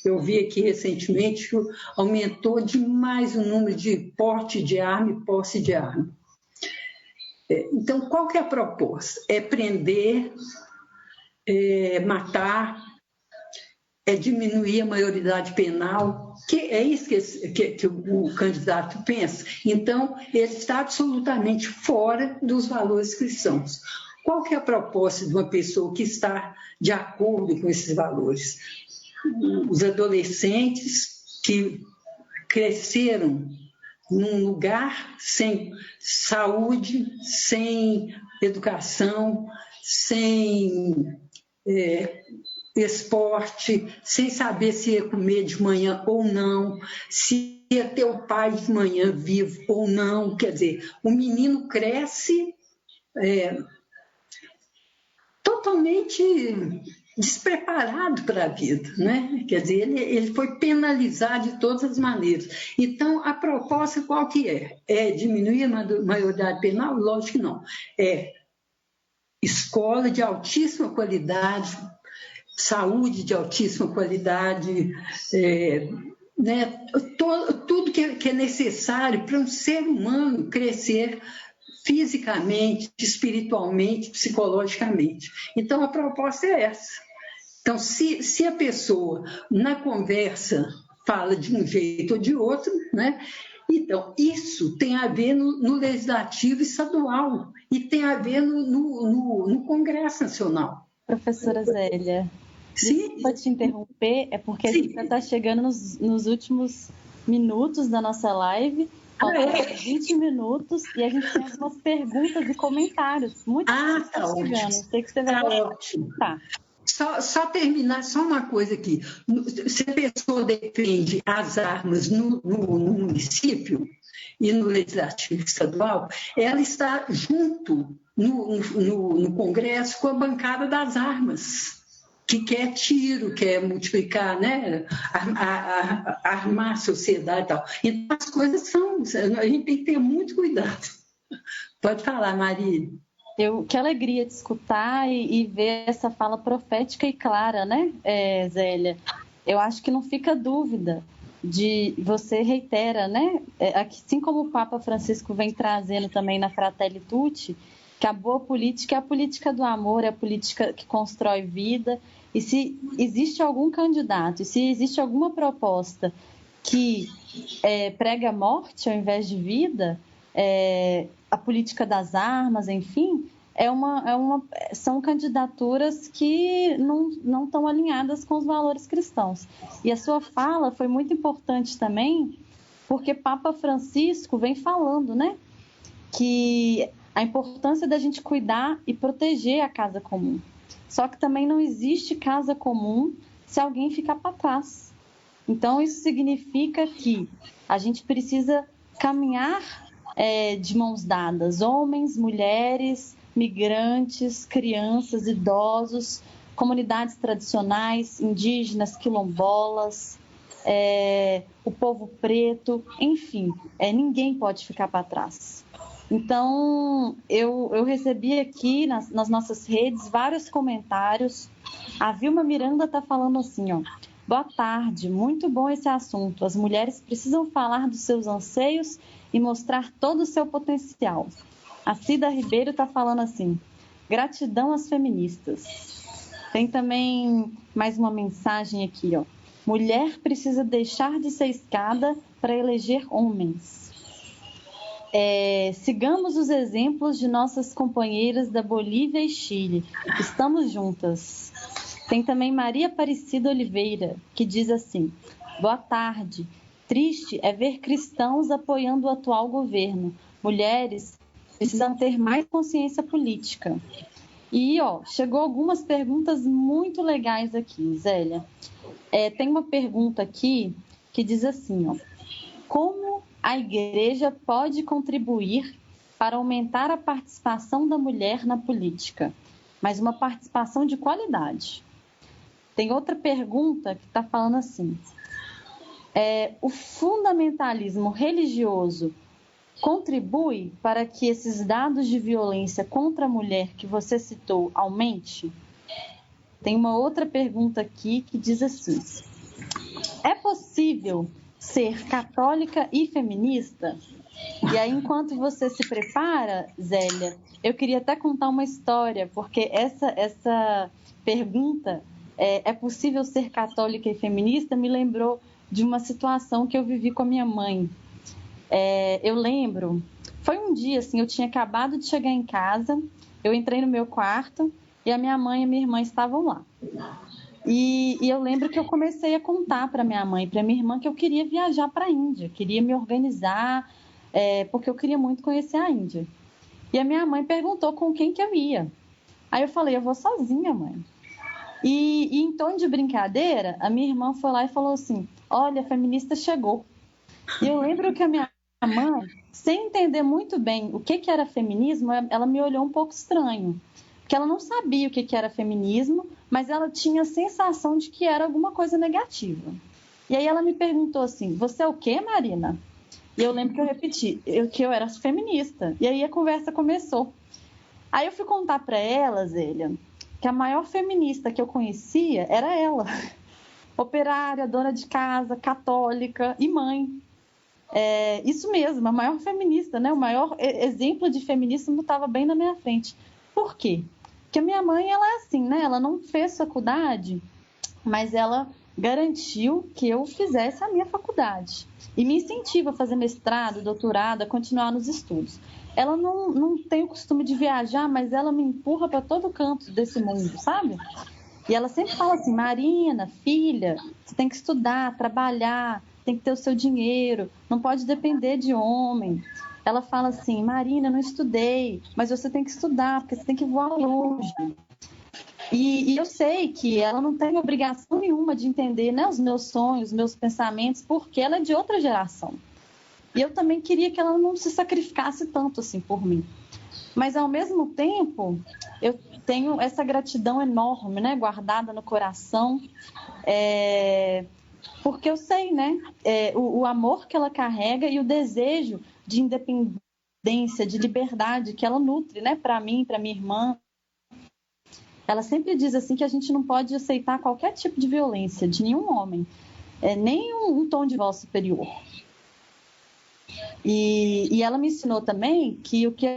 Eu vi aqui recentemente que aumentou demais o número de porte de arma e posse de arma. Então, qual que é a proposta? É prender, matar, diminuir a maioridade penal, que é isso que o candidato pensa. Então, ele está absolutamente fora dos valores cristãos. Qual que é a proposta de uma pessoa que está de acordo com esses valores? Os adolescentes que cresceram num lugar sem saúde, sem educação, sem esporte, sem saber se ia comer de manhã ou não, se ia ter o pai de manhã vivo ou não. Quer dizer, o menino cresce totalmente despreparado para a vida, né? Quer dizer, ele foi penalizado de todas as maneiras. Então, a proposta qual que é? É diminuir a maioridade penal? Lógico que não. É escola de altíssima qualidade, saúde de altíssima qualidade, né? Tudo que é necessário para um ser humano crescer fisicamente, espiritualmente, psicologicamente. Então, a proposta é essa. Então, se a pessoa, na conversa, fala de um jeito ou de outro, né? Então, isso tem a ver no Legislativo Estadual e tem a ver no Congresso Nacional. Professora Zélia, desculpa te interromper, é porque a gente já está chegando nos últimos minutos da nossa live, faltam 20 minutos, e a gente tem algumas perguntas e comentários. Muito tá chegando. Sei que você vai ótimo. Só terminar, só uma coisa aqui. Se a pessoa defende as armas no município e no Legislativo Estadual, ela está junto no Congresso com a bancada das armas, que quer tiro, quer multiplicar, né? Armar a sociedade e tal. Então, as coisas são... A gente tem que ter muito cuidado. Pode falar, Maria. Que alegria de escutar e ver essa fala profética e clara, né, Zélia? Eu acho que não fica dúvida você reitera, né, assim como o Papa Francisco vem trazendo também na Fratelli Tutti, que a boa política é a política do amor, é a política que constrói vida, e se existe algum candidato, e se existe alguma proposta que prega morte ao invés de vida, a política das armas, enfim, são candidaturas que não estão alinhadas com os valores cristãos. E a sua fala foi muito importante também, porque Papa Francisco vem falando, né, que a importância da gente cuidar e proteger a casa comum. Só que também não existe casa comum se alguém ficar para trás. Então, isso significa que a gente precisa caminhar de mãos dadas, homens, mulheres, migrantes, crianças, idosos, comunidades tradicionais, indígenas, quilombolas, o povo preto, enfim, ninguém pode ficar para trás. Então, eu recebi aqui nas nossas redes vários comentários. A Vilma Miranda está falando assim, ó: boa tarde, muito bom esse assunto. As mulheres precisam falar dos seus anseios e mostrar todo o seu potencial. A Cida Ribeiro está falando assim: gratidão às feministas. Tem também mais uma mensagem aqui, ó: mulher precisa deixar de ser escada para eleger homens. Sigamos os exemplos de nossas companheiras da Bolívia e Chile. Estamos juntas. Tem também Maria Aparecida Oliveira, que diz assim: boa tarde. Triste é ver cristãos apoiando o atual governo. Mulheres precisam ter mais consciência política. E, chegou algumas perguntas muito legais aqui, Zélia. Tem uma pergunta aqui que diz assim, como a igreja pode contribuir para aumentar a participação da mulher na política, mas uma participação de qualidade? Tem outra pergunta que está falando assim: o fundamentalismo religioso contribui para que esses dados de violência contra a mulher que você citou aumente? Tem uma outra pergunta aqui que diz assim: é possível ser católica e feminista? E aí, enquanto você se prepara, Zélia, eu queria até contar uma história, porque essa pergunta, é possível ser católica e feminista, me lembrou de uma situação que eu vivi com a minha mãe. Eu lembro, foi um dia assim, eu tinha acabado de chegar em casa, eu entrei no meu quarto e a minha mãe e a minha irmã estavam lá. E eu lembro que eu comecei a contar para minha mãe e para minha irmã que eu queria viajar para a Índia, queria me organizar, porque eu queria muito conhecer a Índia. E a minha mãe perguntou com quem que eu ia. Aí eu falei: eu vou sozinha, mãe. E em tom de brincadeira, a minha irmã foi lá e falou assim: olha, a feminista chegou. E eu lembro que a minha mãe, sem entender muito bem o que era feminismo, ela me olhou um pouco estranho. Porque ela não sabia o que era feminismo, mas ela tinha a sensação de que era alguma coisa negativa. E aí ela me perguntou assim: você é o quê, Marina? E eu lembro que eu repeti que eu era feminista. E aí a conversa começou. Aí eu fui contar para ela, Zélia, que a maior feminista que eu conhecia era ela. Operária, dona de casa, católica e mãe. Isso mesmo, a maior feminista, né? O maior exemplo de feminismo estava bem na minha frente. Por quê? Porque a minha mãe, ela é assim, né? Ela não fez faculdade, mas ela garantiu que eu fizesse a minha faculdade. E me incentiva a fazer mestrado, doutorado, a continuar nos estudos. Ela não tem o costume de viajar, mas ela me empurra para todo canto desse mundo, sabe? E ela sempre fala assim, Marina, filha, você tem que estudar, trabalhar, tem que ter o seu dinheiro, não pode depender de homem. Ela fala assim, Marina, não estudei, mas você tem que estudar, porque você tem que voar longe. E eu sei que ela não tem obrigação nenhuma de entender, né, os meus sonhos, os meus pensamentos, porque ela é de outra geração. E eu também queria que ela não se sacrificasse tanto assim por mim. Mas, ao mesmo tempo, eu tenho essa gratidão enorme, né, guardada no coração, porque eu sei, né, o amor que ela carrega e o desejo de independência, de liberdade que ela nutre, né, para mim, para minha irmã. Ela sempre diz assim que a gente não pode aceitar qualquer tipo de violência de nenhum homem, nem um tom de voz superior. E ela me ensinou também que o que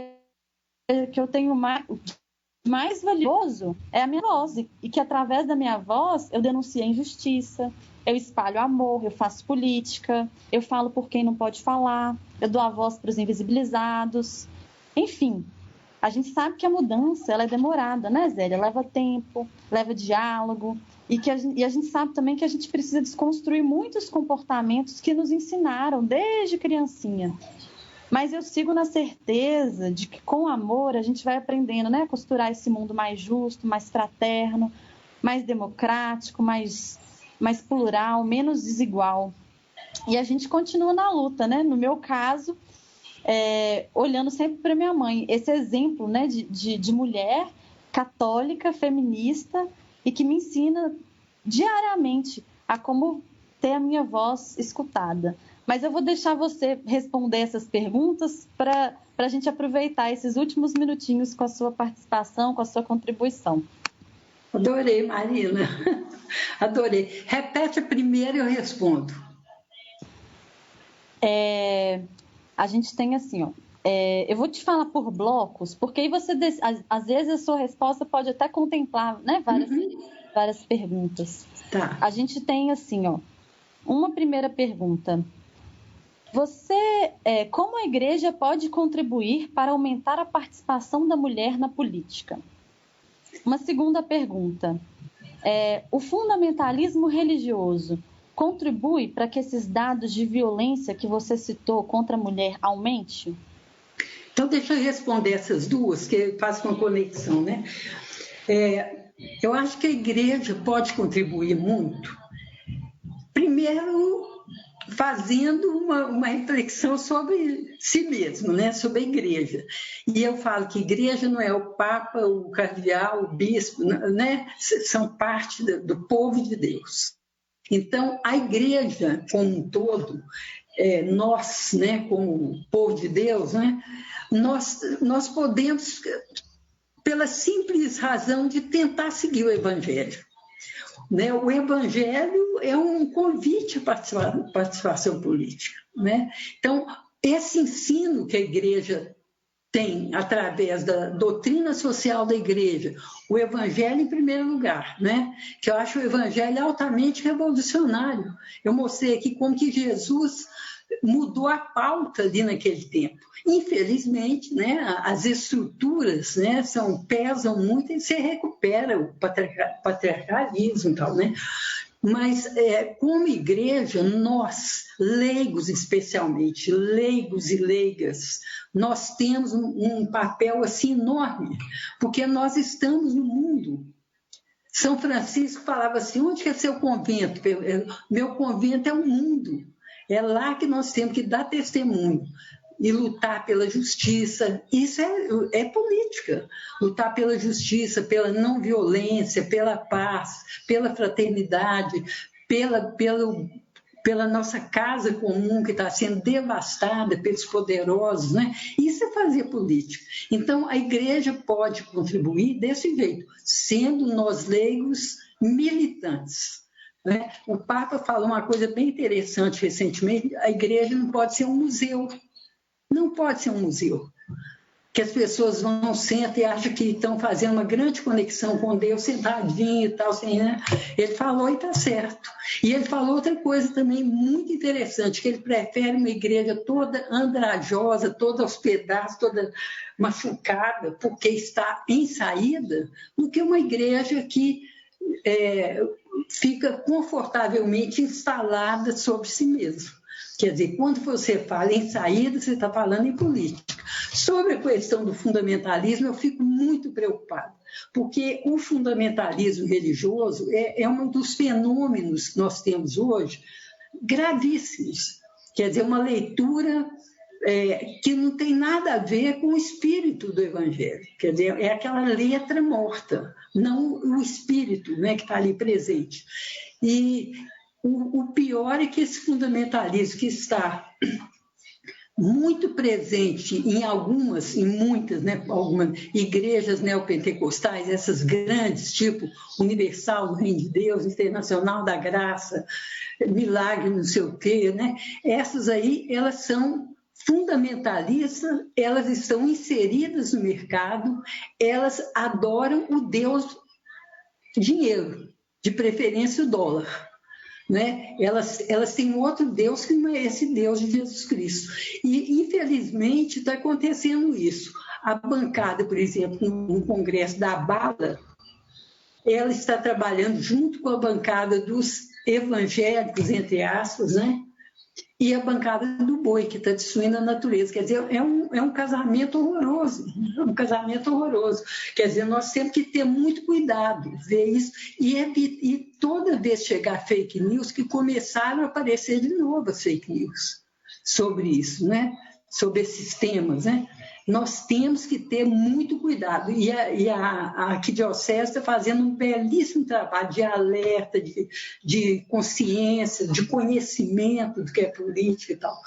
eu tenho mais valioso é a minha voz, e que através da minha voz eu denuncio a injustiça, eu espalho amor, eu faço política, eu falo por quem não pode falar, eu dou a voz para os invisibilizados. Enfim, a gente sabe que a mudança ela é demorada, né, Zélia? Leva tempo, leva diálogo, e a gente sabe também que a gente precisa desconstruir muitos comportamentos que nos ensinaram desde criancinha. Mas eu sigo na certeza de que com amor a gente vai aprendendo, né, a costurar esse mundo mais justo, mais fraterno, mais democrático, mais plural, menos desigual. E a gente continua na luta, né? No meu caso, olhando sempre para minha mãe, esse exemplo, né, de mulher católica, feminista, e que me ensina diariamente a como ter a minha voz escutada. Mas eu vou deixar você responder essas perguntas para a gente aproveitar esses últimos minutinhos com a sua participação, com a sua contribuição. Adorei, Marina. Adorei. Repete a primeira e eu respondo. A gente tem assim, ó, eu vou te falar por blocos, porque aí você, às vezes a sua resposta pode até contemplar, né, várias perguntas. Tá. A gente tem assim, ó, uma primeira pergunta. Como a igreja pode contribuir para aumentar a participação da mulher na política? Uma segunda pergunta. O fundamentalismo religioso contribui para que esses dados de violência que você citou contra a mulher aumente? Então, deixa eu responder essas duas, que faz uma conexão, né? Eu acho que a igreja pode contribuir muito. Primeiro, fazendo uma reflexão sobre si mesmo, né? Sobre a igreja. E eu falo que igreja não é o Papa, o cardeal, o bispo, né? São parte do povo de Deus. Então, a igreja como um todo, nós, né, como povo de Deus, né, nós podemos, pela simples razão de tentar seguir o Evangelho. Né? O Evangelho é um convite à participação política. Né? Então, esse ensino que a igreja tem através da doutrina social da igreja, o evangelho em primeiro lugar, né? Que eu acho o evangelho altamente revolucionário. Eu mostrei aqui como que Jesus mudou a pauta ali naquele tempo. Infelizmente, né, as estruturas, né, pesam muito e se recupera o patriarcalismo e tal, né? Mas, como igreja, nós, leigos especialmente, leigos e leigas, nós temos um papel assim enorme, porque nós estamos no mundo. São Francisco falava assim, onde que é seu convento? Meu convento é o mundo. É lá que nós temos que dar testemunho e lutar pela justiça. Isso é política. Lutar pela justiça, pela não violência, pela paz, pela fraternidade, pelo pela nossa casa comum que está sendo devastada pelos poderosos, né? Isso é fazer política. Então, a igreja pode contribuir desse jeito, sendo nós leigos militantes, né? O Papa falou uma coisa bem interessante recentemente: a igreja não pode ser um museu. Não pode ser um museu. Que as pessoas vão, sentam e acham que estão fazendo uma grande conexão com Deus, sentadinho e tal, assim, né? Ele falou e está certo. E ele falou outra coisa também muito interessante, que ele prefere uma igreja toda andrajosa, toda aos pedaços, toda machucada, porque está em saída, do que uma igreja que fica confortavelmente instalada sobre si mesma. Quer dizer, quando você fala em saída, você está falando em política. Sobre a questão do fundamentalismo, eu fico muito preocupada, porque o fundamentalismo religioso é um dos fenômenos que nós temos hoje gravíssimos. Quer dizer, uma leitura que não tem nada a ver com o espírito do Evangelho. Quer dizer, é aquela letra morta, não o espírito, né, que está ali presente. E o pior é que esse fundamentalismo que está muito presente em muitas, né, algumas igrejas neopentecostais, essas grandes, tipo Universal do Reino de Deus, Internacional da Graça, Milagre não sei o quê, né? Essas aí, elas são fundamentalistas, elas estão inseridas no mercado, elas adoram o Deus dinheiro, de preferência o dólar. Né? Elas têm outro Deus que não é esse Deus de Jesus Cristo. E, infelizmente, está acontecendo isso. A bancada, por exemplo, no Congresso da Bala, ela está trabalhando junto com a bancada dos evangélicos, entre aspas, né? E a bancada do boi, que está destruindo a natureza. Quer dizer, é um casamento horroroso, um casamento horroroso. Quer dizer, nós temos que ter muito cuidado, ver isso, e toda vez chegar fake news, que começaram a aparecer de novo as fake news sobre isso, né? Sobre esses temas, né? Nós temos que ter muito cuidado. E a Arquidiocese está fazendo um belíssimo trabalho de alerta, de consciência, de conhecimento do que é política e tal.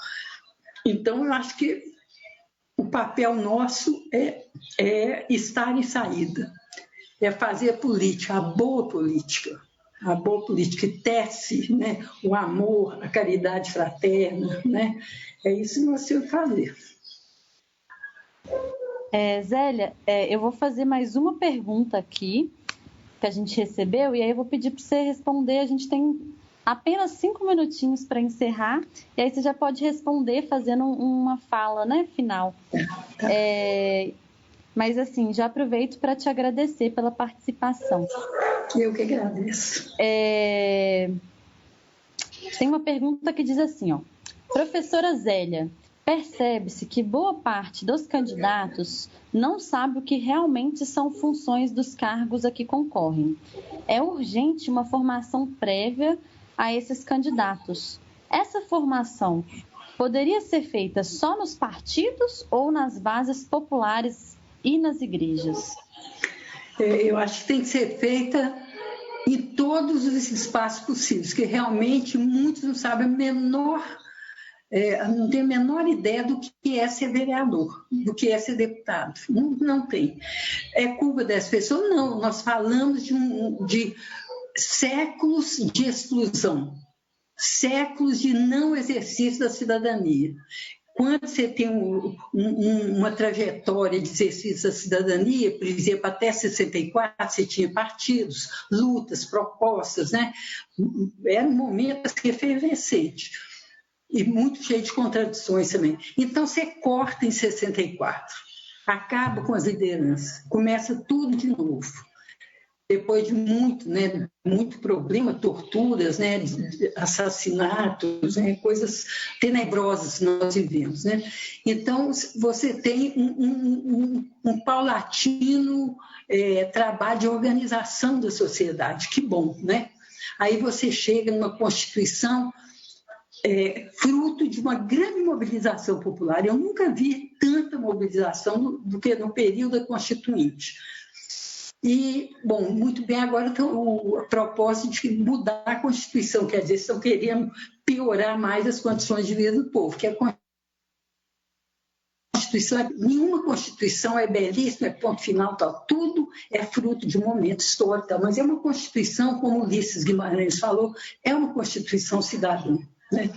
Então, eu acho que o papel nosso é estar em saída, é fazer política, a boa política. A boa política que tece, né, o amor, a caridade fraterna, né? É isso que nós temos que fazer. Zélia, eu vou fazer mais uma pergunta aqui que a gente recebeu e aí eu vou pedir para você responder. A gente tem apenas 5 minutinhos para encerrar e aí você já pode responder fazendo uma fala, né, final. Mas assim, já aproveito para te agradecer pela participação. Eu que agradeço. Tem uma pergunta que diz assim, ó: Professora Zélia, percebe-se que boa parte dos candidatos não sabe o que realmente são funções dos cargos a que concorrem. É urgente uma formação prévia a esses candidatos. Essa formação poderia ser feita só nos partidos ou nas bases populares e nas igrejas? Eu acho que tem que ser feita em todos os espaços possíveis, que realmente muitos não sabem não tem a menor ideia do que é ser vereador, do que é ser deputado. Não tem. É culpa das pessoas? Não. Nós falamos de séculos de exclusão, séculos de não exercício da cidadania. Quando você tem uma trajetória de exercício da cidadania, por exemplo, até 64, você tinha partidos, lutas, propostas, né? Era um momento efervescente e muito cheio de contradições também. Então, você corta em 64, acaba com as lideranças, começa tudo de novo. Depois de muito problema, torturas, né, assassinatos, né, coisas tenebrosas que nós vivemos, né? Então, você tem um paulatino trabalho de organização da sociedade, que bom, né? Aí você chega numa Constituição fruto de uma grande mobilização popular. Eu nunca vi tanta mobilização do que no período da Constituinte. E, bom, muito bem, agora o propósito de mudar a Constituição, quer dizer, estão querendo piorar mais as condições de vida do povo, que a Constituição, nenhuma Constituição é belíssima, é ponto final, tal, tudo é fruto de um momento histórico, tal, mas é uma Constituição, como Ulisses Guimarães falou, é uma Constituição cidadã, né?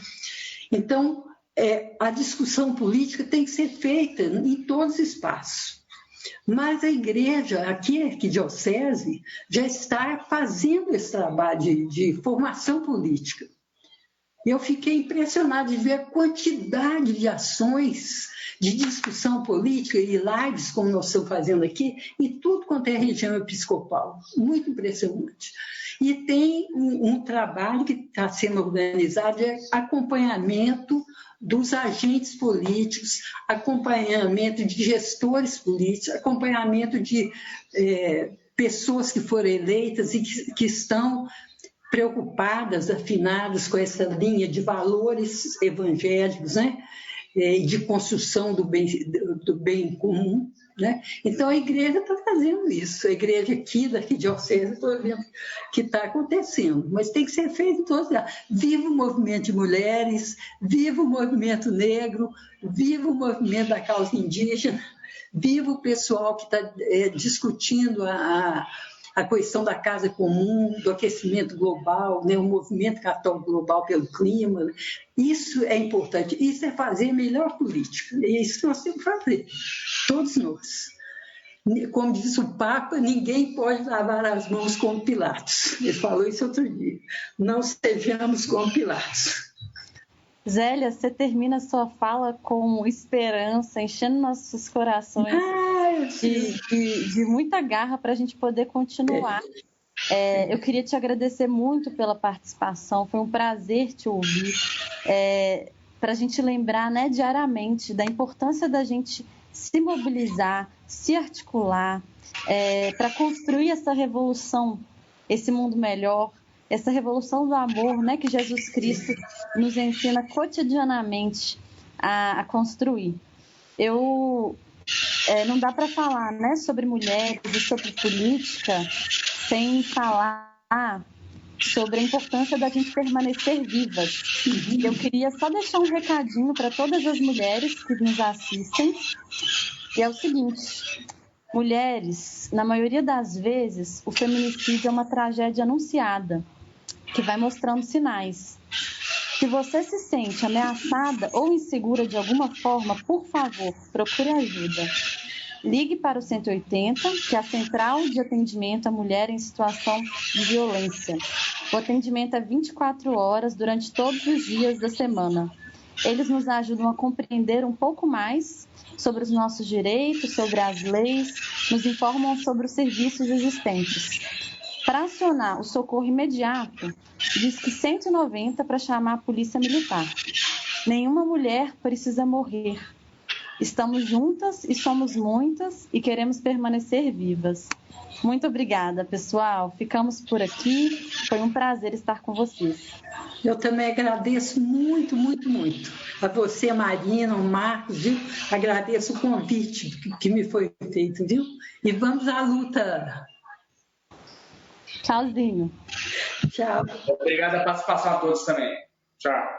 Então, a discussão política tem que ser feita em todos os espaços. Mas a igreja, aqui a arquidiocese, já está fazendo esse trabalho de formação política. Eu fiquei impressionada de ver a quantidade de ações de discussão política e lives, como nós estamos fazendo aqui, em tudo quanto é região episcopal. Muito impressionante. E tem um trabalho que está sendo organizado de acompanhamento dos agentes políticos, acompanhamento de gestores políticos, acompanhamento de pessoas que foram eleitas e que estão preocupadas, afinadas com essa linha de valores evangélicos, né? De construção do bem comum, né? Então, a igreja está fazendo isso. A igreja aqui da arquidiocese, estou vendo que está acontecendo, mas tem que ser feito em todos os lugares. Viva o movimento de mulheres, viva o movimento negro, viva o movimento da causa indígena, viva o pessoal que está discutindo a questão da casa comum, do aquecimento global, né, o movimento católico global pelo clima. Né? Isso é importante, isso é fazer melhor política. É isso que nós temos que fazer, todos nós. Como diz o Papa, ninguém pode lavar as mãos como Pilatos. Ele falou isso outro dia. Não sejamos como Pilatos. Zélia, você termina a sua fala com esperança, enchendo nossos corações de muita garra para a gente poder continuar. Eu queria te agradecer muito pela participação, foi um prazer te ouvir, para a gente lembrar, né, diariamente da importância da gente se mobilizar, se articular, para construir essa revolução, esse mundo melhor, essa revolução do amor, né, que Jesus Cristo nos ensina cotidianamente a construir. Não dá para falar, né, sobre mulheres e sobre política sem falar sobre a importância da gente permanecer vivas. Eu queria só deixar um recadinho para todas as mulheres que nos assistem, e é o seguinte: mulheres, na maioria das vezes, o feminicídio é uma tragédia anunciada, que vai mostrando sinais. Se você se sente ameaçada ou insegura de alguma forma, por favor, procure ajuda. Ligue para o 180, que é a Central de Atendimento à Mulher em Situação de Violência. O atendimento é 24 horas durante todos os dias da semana. Eles nos ajudam a compreender um pouco mais sobre os nossos direitos, sobre as leis, nos informam sobre os serviços existentes. Para acionar o socorro imediato, diz que 190 para chamar a polícia militar. Nenhuma mulher precisa morrer. Estamos juntas e somos muitas e queremos permanecer vivas. Muito obrigada, pessoal. Ficamos por aqui. Foi um prazer estar com vocês. Eu também agradeço muito, muito, muito. A você, Marina, o Marcos, viu? Agradeço o convite que me foi feito, viu? E vamos à luta. Tchauzinho. Tchau. Obrigado a participação a todos também. Tchau.